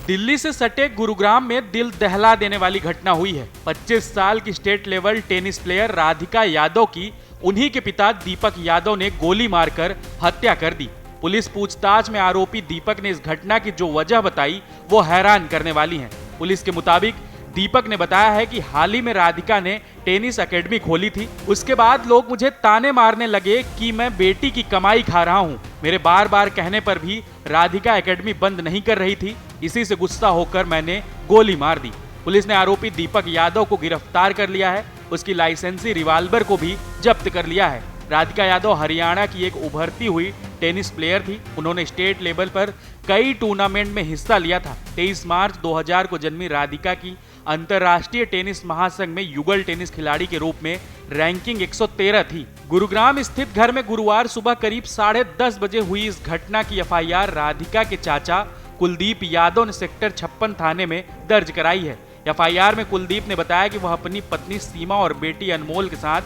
दिल्ली से सटे गुरुग्राम में दिल दहला देने वाली घटना हुई है। 25 साल की state level tennis player Radhika Yadav की उन्हीं के पिता दीपक यादव ने गोली मारकर हत्या कर दी। पुलिस पूछताछ में आरोपी दीपक ने इस घटना की जो वजह बताई वो हैरान करने वाली है। पुलिस के मुताबिक दीपक ने बताया है कि हाल ही में राधिका ने टेनिस एकेडमी खोली थी। उसके बाद लोग मुझे ताने मारने लगे कि मैं बेटी की कमाई खा रहा हूँ। मेरे बार बार कहने पर भी राधिका एकेडमी बंद नहीं कर रही थी। इसी से गुस्सा होकर मैंने गोली मार दी। पुलिस ने आरोपी दीपक यादव को गिरफ्तार कर लिया है। उसकी लाइसेंसी रिवाल्वर को भी जब्त कर लिया है। राधिका यादव हरियाणा की एक उभरती हुई टेनिस प्लेयर थी। उन्होंने स्टेट लेवल पर कई टूर्नामेंट में हिस्सा लिया था। 23 मार्च 2000 को जन्मी राधिका की अंतर्राष्ट्रीय टेनिस महासंघ में युगल टेनिस खिलाड़ी के रूप में रैंकिंग 113 थी। गुरुग्राम स्थित घर में गुरुवार सुबह करीब 10:30 बजे हुई इस घटना की एफआईआर राधिका के चाचा कुलदीप यादव ने सेक्टर 56 थाने में दर्ज कराई है। एफआईआर में कुलदीप ने बताया कि वह अपनी पत्नी सीमा और बेटी अनमोल के साथ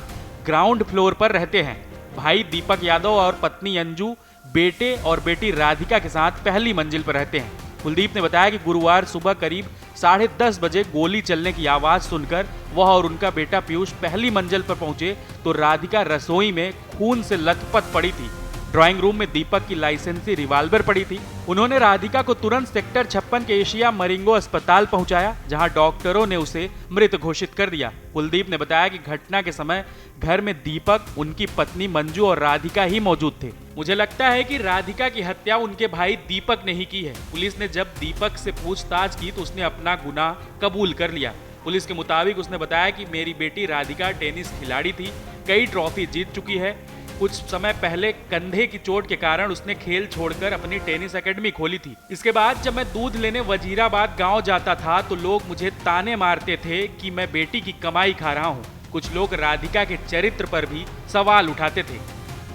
ग्राउंड फ्लोर पर रहते हैं। भाई दीपक यादव और पत्नी अंजू बेटे और बेटी राधिका के साथ पहली मंजिल पर रहते हैं। कुलदीप ने बताया कि गुरुवार सुबह करीब 10:30 बजे गोली चलने की आवाज सुनकर वह और उनका बेटा पीयूष पहली मंजिल पर पहुंचे तो राधिका रसोई में खून से लथपथ पड़ी थी। ड्राइंग रूम में दीपक की लाइसेंसी रिवाल्वर पड़ी थी। उन्होंने राधिका को तुरंत सेक्टर 56 के एशिया मरिंगो अस्पताल पहुंचाया, जहां डॉक्टरों ने उसे मृत घोषित कर दिया। कुलदीप ने बताया कि घटना के समय घर में दीपक, उनकी पत्नी मंजू और राधिका ही मौजूद थे। मुझे लगता है कि राधिका की हत्या उनके भाई दीपक ने ही की है। पुलिस ने जब दीपक से पूछताछ की तो उसने अपना गुनाह कबूल कर लिया। पुलिस के मुताबिक उसने बताया कि मेरी बेटी राधिका टेनिस खिलाड़ी थी, कई ट्रॉफी जीत चुकी है। कुछ समय पहले कंधे की चोट के कारण उसने खेल छोड़कर अपनी टेनिस एकेडमी खोली थी। इसके बाद जब मैं दूध लेने वजीराबाद गांव जाता था तो लोग मुझे ताने मारते थे कि मैं बेटी की कमाई खा रहा हूं। कुछ लोग राधिका के चरित्र पर भी सवाल उठाते थे।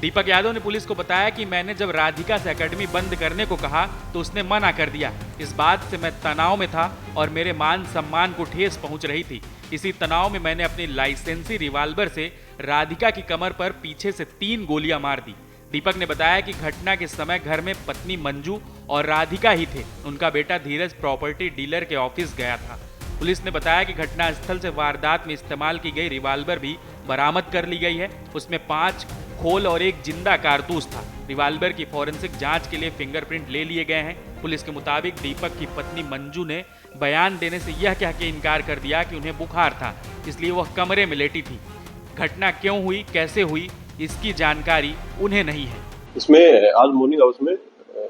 दीपक यादव ने पुलिस को बताया कि मैंने जब राधिका से एकेडमी बंद करने को कहा तो उसने मना कर दिया। इस बात से मैं तनाव में था और मेरे मान सम्मान को ठेस पहुंच रही थी। इसी तनाव में मैंने अपनी लाइसेंसी रिवाल्वर से राधिका की कमर पर पीछे से 3 गोलियां मार दी। दीपक ने बताया कि घटना के समय घर में पत्नी मंजू और राधिका ही थे। उनका बेटा धीरज प्रॉपर्टी डीलर के ऑफिस गया था। पुलिस ने बताया कि घटना स्थल से वारदात में इस्तेमाल की गई रिवाल्वर भी बरामद कर ली गई है। उसमें 5 खोल और 1 जिंदा कारतूस था। रिवाल्वर की फॉरेंसिक जांच के लिए फिंगरप्रिंट ले लिए गए हैं। पुलिस के मुताबिक दीपक की पत्नी मंजू ने बयान देने से यह कह के इनकार कर दिया कि उन्हें बुखार था, इसलिए वह कमरे में लेटी थी। घटना क्यों हुई, कैसे हुई, इसकी जानकारी उन्हें नहीं है। इसमें आज मॉर्निंग आवर्स में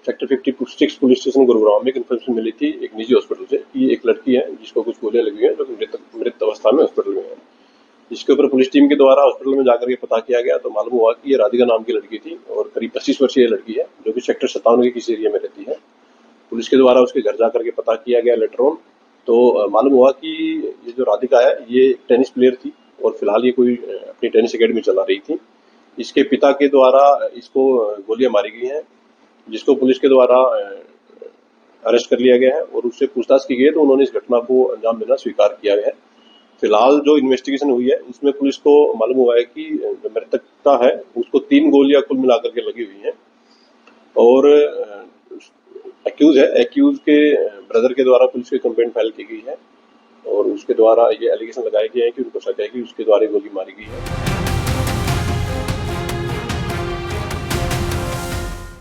सेक्टर 56 पुलिस स्टेशन गुरुग्राम में एक इन्फॉर्मेशन मिली थी एक निजी हॉस्पिटल से कि एक लड़की है जिसको कुछ गोलियां लगी हैं जो मृत अवस्था में हॉस्पिटल में है। जिसके ऊपर पुलिस टीम के द्वारा हॉस्पिटल में जाकर के पता किया गया तो मालूम हुआ कि ये राधिका नाम की लड़की थी और करीब 25 वर्षीय लड़की है जो कि सेक्टर 57 के किसी एरिया में रहती है। पुलिस के द्वारा उसके घर जाकर के पता किया गया लेटर ऑन, तो मालूम हुआ कि ये जो राधिका है ये टेनिस प्लेयर थी और फिलहाल ये कोई अपनी टेनिस एकेडमी चला रही थी। इसके पिता के द्वारा इसको गोलियां मारी गई हैं, जिसको पुलिस के द्वारा अरेस्ट कर लिया गया है और उससे पूछताछ की गई है तो उन्होंने इस घटना को अंजाम देना स्वीकार किया है। फिलहाल जो इन्वेस्टिगेशन हुई है उसमें पुलिस को मालूम हुआ है कि जो मृतकता है उसको 3 गोलियां कुल मिलाकर के लगी हुई हैं और एक्यूज के ब्रदर के द्वारा पुलिस की कंप्लेंट फाइल की गई है और उसके द्वारा ये एलिगेशन लगाए गए हैं कि उनको शक है कि उसके द्वारा गोली मारी गई है।